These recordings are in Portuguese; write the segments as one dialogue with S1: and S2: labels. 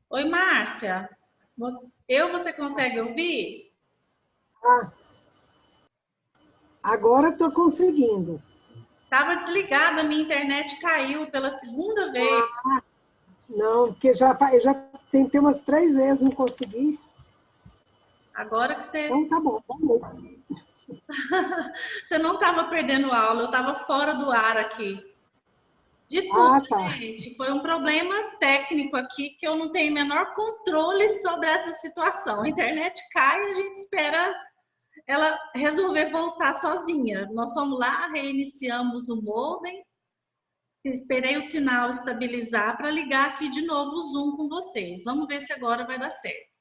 S1: Oi, Márcia. Você consegue ouvir?
S2: Ah, agora estou conseguindo.
S1: Tava desligada, minha internet caiu pela segunda vez.
S2: Não, porque eu já tentei umas 3 vezes, não consegui.
S1: Agora que
S2: Então tá bom, boa noite.
S1: você não estava perdendo aula, eu estava fora do ar aqui. Desculpa,
S2: Ah, tá.
S1: gente, foi um problema técnico aqui que eu não tenho o menor controle sobre essa situação. A internet cai e a gente espera ela resolver voltar sozinha. Nós fomos lá, reiniciamos o modem. Esperei o sinal estabilizar para ligar aqui de novo o Zoom com vocês. Vamos ver se agora vai dar certo.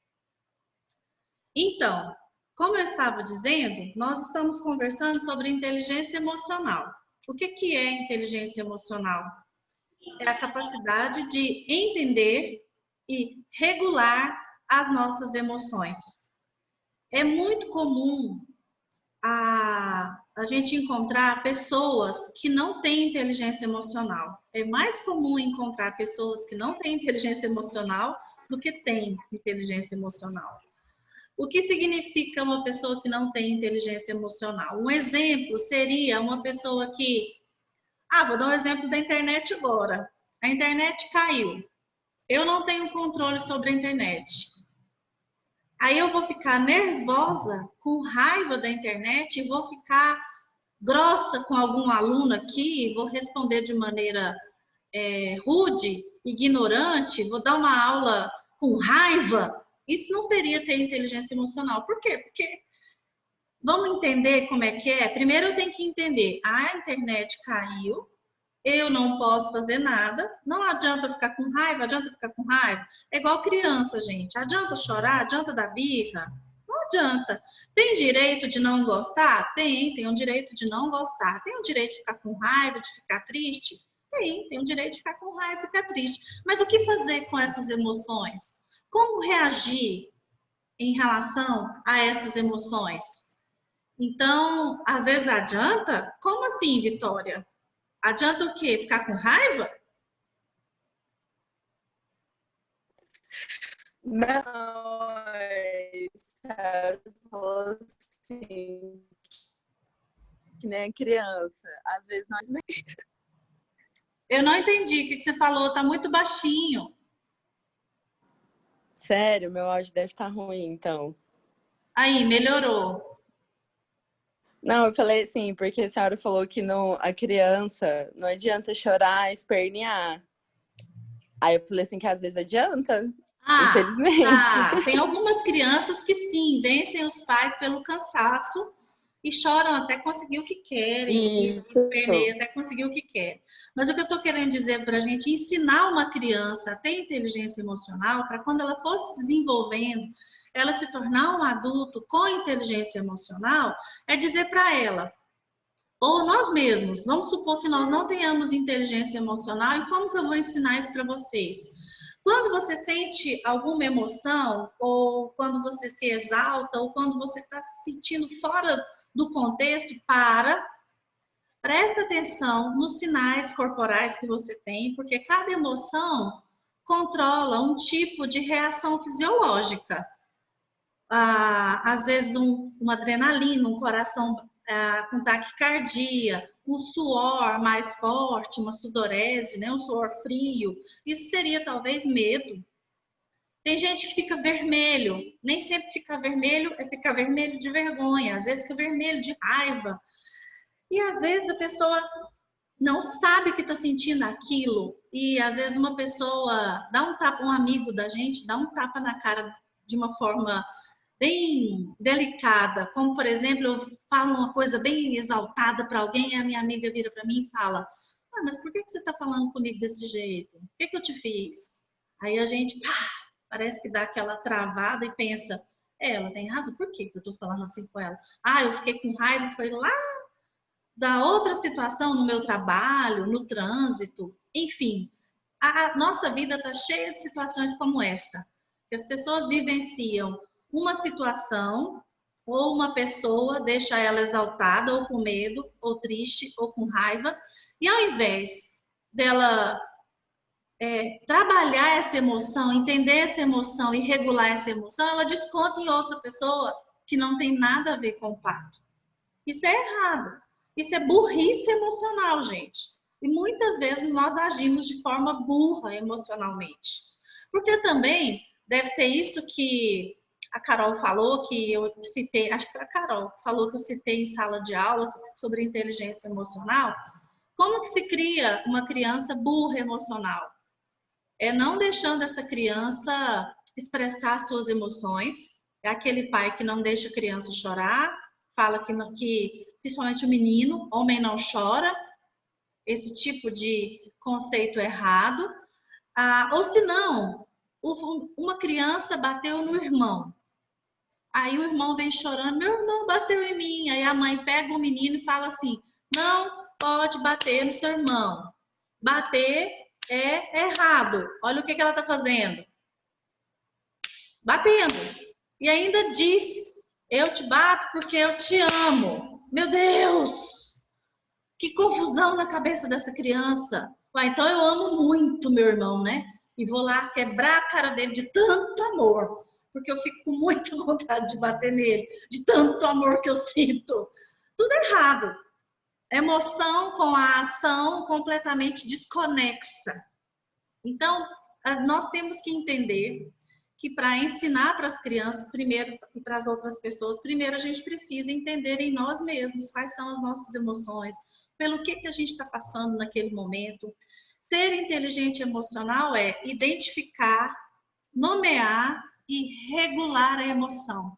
S1: Então, como eu estava dizendo, nós estamos conversando sobre inteligência emocional. O que é inteligência emocional? É a capacidade de entender e regular as nossas emoções. É muito comum a gente encontrar pessoas que não têm inteligência emocional. É mais comum encontrar pessoas que não têm inteligência emocional do que têm inteligência emocional. O que significa uma pessoa que não tem inteligência emocional? Um exemplo seria uma pessoa que. Vou dar um exemplo da internet agora. A internet caiu. Eu não tenho controle sobre a internet. Aí eu vou ficar nervosa, com raiva da internet e vou ficar grossa com algum aluno aqui, vou responder de maneira rude, ignorante, vou dar uma aula com raiva. Isso não seria ter inteligência emocional. Por quê? Porque vamos entender como é que é? Primeiro eu tenho que entender, a internet caiu, eu não posso fazer nada, não adianta ficar com raiva, adianta ficar com raiva. É igual criança, gente. Adianta chorar, adianta dar birra? Não adianta. Tem direito de não gostar? Tem um direito de não gostar. Tem o direito de ficar com raiva, de ficar triste? Tem o direito de ficar com raiva e ficar triste. Mas o que fazer com essas emoções? Como reagir em relação a essas emoções? Então, às vezes adianta? Como assim, Vitória? Adianta o quê? Ficar com raiva?
S3: Não, Thiago falou assim, que nem criança. Às vezes nós.
S1: Eu não entendi o que você falou, tá muito baixinho.
S3: Sério, meu áudio deve estar ruim, então.
S1: Aí, melhorou.
S3: Não, eu falei assim, porque a senhora falou que não, a criança não adianta chorar, espernear. Aí eu falei assim que às vezes adianta, infelizmente.
S1: Tá. Tem algumas crianças que sim, vencem os pais pelo cansaço e choram até conseguir o que querem, e
S3: Isso.
S1: perneiam até conseguir o que querem. Mas o que eu estou querendo dizer para a gente ensinar uma criança a ter inteligência emocional, para quando ela for se desenvolvendo, ela se tornar um adulto com inteligência emocional, é dizer para ela, ou nós mesmos, vamos supor que nós não tenhamos inteligência emocional, e como que eu vou ensinar isso para vocês? Quando você sente alguma emoção, ou quando você se exalta, ou quando você está se sentindo fora do contexto, presta atenção nos sinais corporais que você tem, porque cada emoção controla um tipo de reação fisiológica. Às vezes uma adrenalina, um coração com taquicardia, um suor mais forte, uma sudorese, né, um suor frio. Isso seria talvez medo. Tem gente que fica vermelho, nem sempre ficar vermelho é ficar vermelho de vergonha, às vezes fica vermelho de raiva. E às vezes a pessoa não sabe que está sentindo aquilo. E às vezes uma pessoa dá um tapa, um amigo da gente dá um tapa na cara de uma forma bem delicada, como por exemplo, eu falo uma coisa bem exaltada para alguém e a minha amiga vira para mim e fala: mas por que você está falando comigo desse jeito? O que eu te fiz? Aí a gente parece que dá aquela travada e pensa: ela tem razão, por que eu estou falando assim com ela? Eu fiquei com raiva, foi lá da outra situação no meu trabalho, no trânsito, enfim. A nossa vida está cheia de situações como essa, que as pessoas vivenciam uma situação ou uma pessoa deixa ela exaltada ou com medo, ou triste, ou com raiva, e ao invés dela trabalhar essa emoção, entender essa emoção e regular essa emoção, ela desconta em outra pessoa que não tem nada a ver com o parto. Isso é errado. Isso é burrice emocional, gente. E muitas vezes nós agimos de forma burra emocionalmente. Porque também deve ser isso que a Carol falou, que eu citei, acho que foi a Carol, falou que eu citei em sala de aula sobre inteligência emocional. Como que se cria uma criança burra emocional? É não deixando essa criança expressar suas emoções. É aquele pai que não deixa a criança chorar, fala que principalmente o menino, homem não chora, esse tipo de conceito errado. Ou se não, uma criança bateu no irmão. Aí o irmão vem chorando, meu irmão bateu em mim. Aí a mãe pega o menino e fala assim, não pode bater no seu irmão. Bater é errado. Olha o que ela está fazendo. Batendo. E ainda diz, eu te bato porque eu te amo. Meu Deus! Que confusão na cabeça dessa criança. Então eu amo muito meu irmão, né? E vou lá quebrar a cara dele de tanto amor. Porque eu fico com muita vontade de bater nele. De tanto amor que eu sinto. Tudo errado. Emoção com a ação completamente desconexa. Então, nós temos que entender que para ensinar para as crianças primeiro e para as outras pessoas, primeiro a gente precisa entender em nós mesmos quais são as nossas emoções, pelo que a gente está passando naquele momento. Ser inteligente emocional é identificar, nomear e regular a emoção.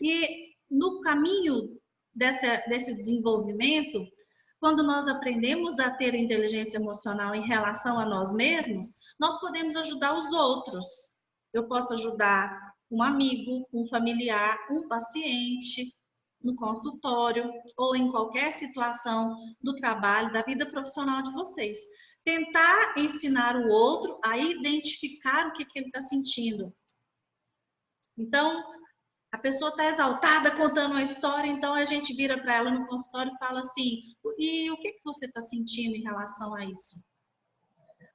S1: E no caminho desse desenvolvimento, quando nós aprendemos a ter inteligência emocional em relação a nós mesmos, nós podemos ajudar os outros. Eu posso ajudar um amigo, um familiar, um paciente, no consultório ou em qualquer situação do trabalho, da vida profissional de vocês. Tentar ensinar o outro a identificar o que ele está sentindo. Então, a pessoa está exaltada contando uma história, então a gente vira para ela no consultório e fala assim, e o que você está sentindo em relação a isso?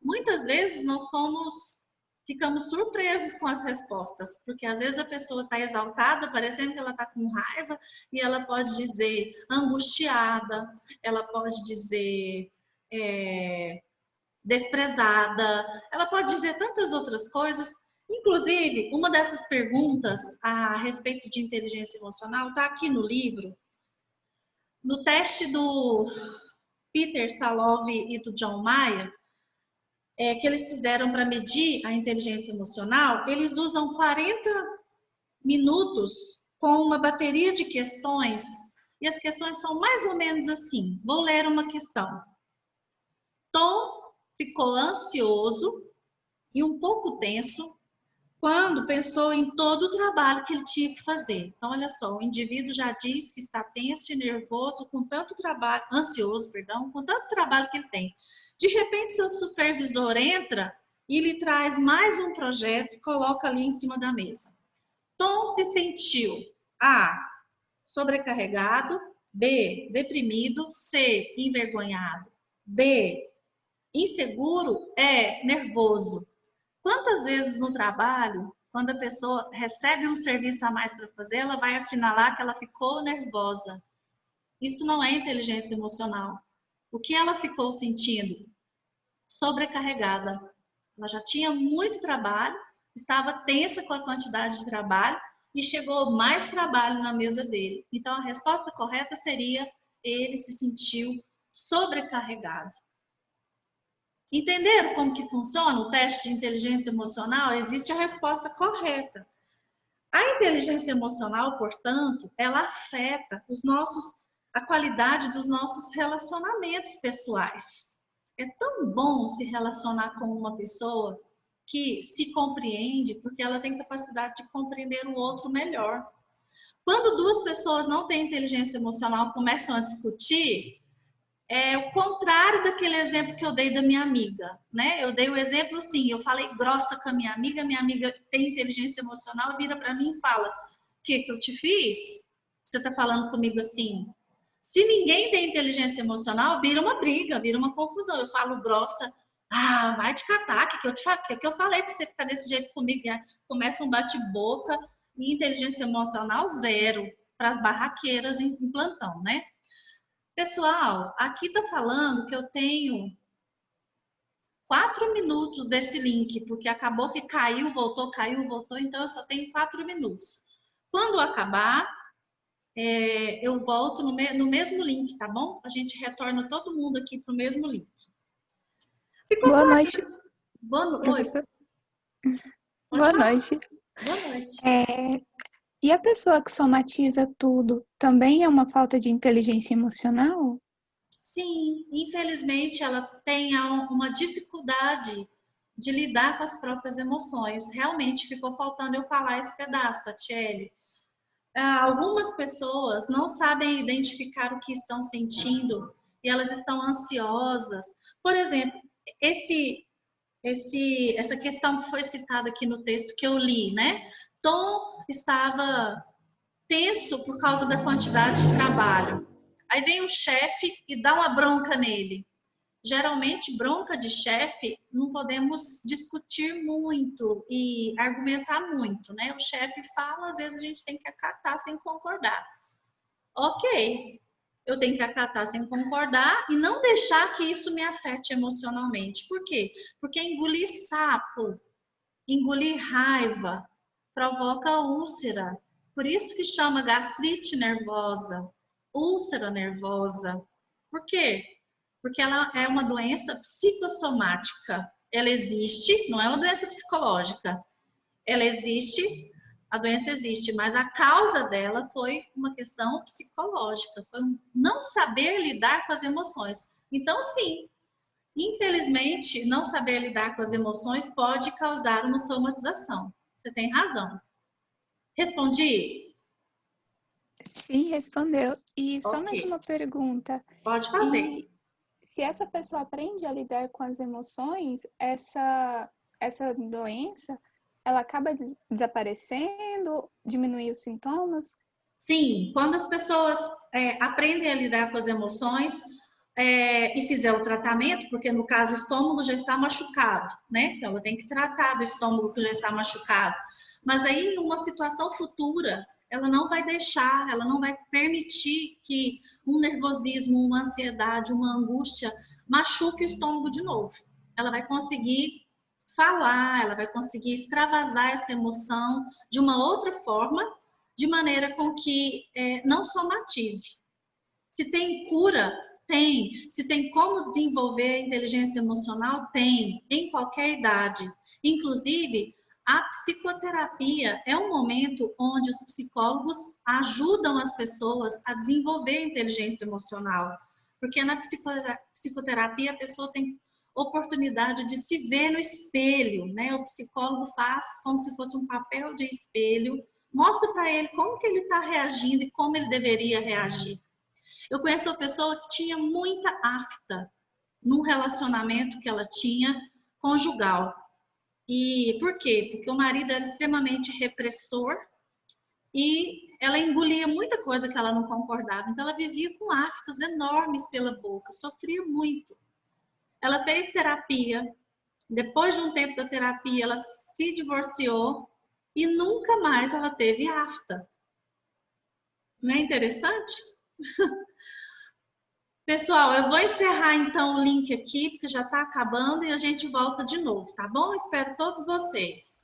S1: Muitas vezes nós ficamos surpresos com as respostas, porque às vezes a pessoa está exaltada, parecendo que ela está com raiva, e ela pode dizer angustiada, ela pode dizer desprezada, ela pode dizer tantas outras coisas. Inclusive, uma dessas perguntas a respeito de inteligência emocional está aqui no livro. No teste do Peter Salovey e do John Mayer, que eles fizeram para medir a inteligência emocional, eles usam 40 minutos com uma bateria de questões, e as questões são mais ou menos assim. Vou ler uma questão. Tom ficou ansioso e um pouco tenso quando pensou em todo o trabalho que ele tinha que fazer. Então, olha só, o indivíduo já diz que está tenso e nervoso com tanto trabalho, ansioso, perdão, com tanto trabalho que ele tem. De repente, seu supervisor entra e lhe traz mais um projeto e coloca ali em cima da mesa. Tom se sentiu A, sobrecarregado, B, deprimido, C, envergonhado, D, inseguro, E, nervoso. Quantas vezes no trabalho, quando a pessoa recebe um serviço a mais para fazer, ela vai assinalar que ela ficou nervosa? Isso não é inteligência emocional. O que ela ficou sentindo? Sobrecarregada. Ela já tinha muito trabalho, estava tensa com a quantidade de trabalho e chegou mais trabalho na mesa dele. Então, a resposta correta seria: ele se sentiu sobrecarregado. Entenderam como que funciona o teste de inteligência emocional? Existe a resposta correta. A inteligência emocional, portanto, ela afeta a qualidade dos nossos relacionamentos pessoais. É tão bom se relacionar com uma pessoa que se compreende, porque ela tem capacidade de compreender o outro melhor. Quando duas pessoas não têm inteligência emocional começam a discutir, é o contrário daquele exemplo que eu dei da minha amiga, né? Eu dei o exemplo, sim, eu falei grossa com a minha amiga tem inteligência emocional, vira para mim e fala: o que eu te fiz? Você tá falando comigo assim? Se ninguém tem inteligência emocional, vira uma briga, vira uma confusão. Eu falo grossa, Ah, vai te catar, que eu falei pra você ficar desse jeito comigo, né? Começa um bate-boca e inteligência emocional zero para as barraqueiras em plantão, né? Pessoal, aqui tá falando que eu tenho 4 minutos desse link, porque acabou que caiu, voltou, então eu só tenho 4 minutos. Quando acabar, eu volto no mesmo link, tá bom? A gente retorna todo mundo aqui pro mesmo link. Ficou
S4: Boa
S1: claro?
S4: noite,
S1: Boa noite.
S4: professor.
S1: Pode
S4: Boa
S1: falar.
S4: noite.
S1: Boa noite.
S4: E a pessoa que somatiza tudo também é uma falta de inteligência emocional?
S1: Sim, infelizmente ela tem uma dificuldade de lidar com as próprias emoções. Realmente ficou faltando eu falar esse pedaço, Tatiele. Algumas pessoas não sabem identificar o que estão sentindo e elas estão ansiosas. Por exemplo, essa questão que foi citada aqui no texto que eu li, né? Tom estava tenso por causa da quantidade de trabalho. Aí vem o chefe e dá uma bronca nele. Geralmente, bronca de chefe, não podemos discutir muito e argumentar muito, né? O chefe fala, às vezes a gente tem que acatar sem concordar. Ok, eu tenho que acatar sem concordar e não deixar que isso me afete emocionalmente. Por quê? Porque engolir sapo, engolir raiva, provoca úlcera. Por isso que chama gastrite nervosa, úlcera nervosa. Por quê? Porque ela é uma doença psicossomática. Ela existe, não é uma doença psicológica. Ela existe, a doença existe, mas a causa dela foi uma questão psicológica, foi um não saber lidar com as emoções. Então, sim, infelizmente, não saber lidar com as emoções pode causar uma somatização. Você tem razão. Respondi?
S4: Sim, respondeu. E só mais
S1: Ok.
S4: uma pergunta.
S1: Pode fazer.
S4: E se essa pessoa aprende a lidar com as emoções, essa doença, ela acaba desaparecendo, diminui os sintomas?
S1: Sim, quando as pessoas aprendem a lidar com as emoções e fizer o tratamento, porque no caso o estômago já está machucado, né? Então eu tenho que tratar do estômago que já está machucado. Mas aí, numa situação futura, ela não vai deixar, ela não vai permitir que um nervosismo, uma ansiedade, uma angústia machuque o estômago de novo. Ela vai conseguir falar, ela vai conseguir extravasar essa emoção de uma outra forma, de maneira com que não somatize. Se tem cura, tem. Se tem como desenvolver a inteligência emocional, tem, em qualquer idade. Inclusive, a psicoterapia é um momento onde os psicólogos ajudam as pessoas a desenvolver a inteligência emocional. Porque na psicoterapia a pessoa tem oportunidade de se ver no espelho, né? O psicólogo faz como se fosse um papel de espelho, mostra para ele como que ele está reagindo e como ele deveria reagir. Eu conheço uma pessoa que tinha muita afta num relacionamento que ela tinha conjugal. E por quê? Porque o marido era extremamente repressor e ela engolia muita coisa que ela não concordava. Então ela vivia com aftas enormes pela boca, sofria muito. Ela fez terapia. Depois de um tempo da terapia, ela se divorciou e nunca mais ela teve afta. Não é interessante? Pessoal, eu vou encerrar então o link aqui, porque já está acabando e a gente volta de novo, tá bom? Espero todos vocês.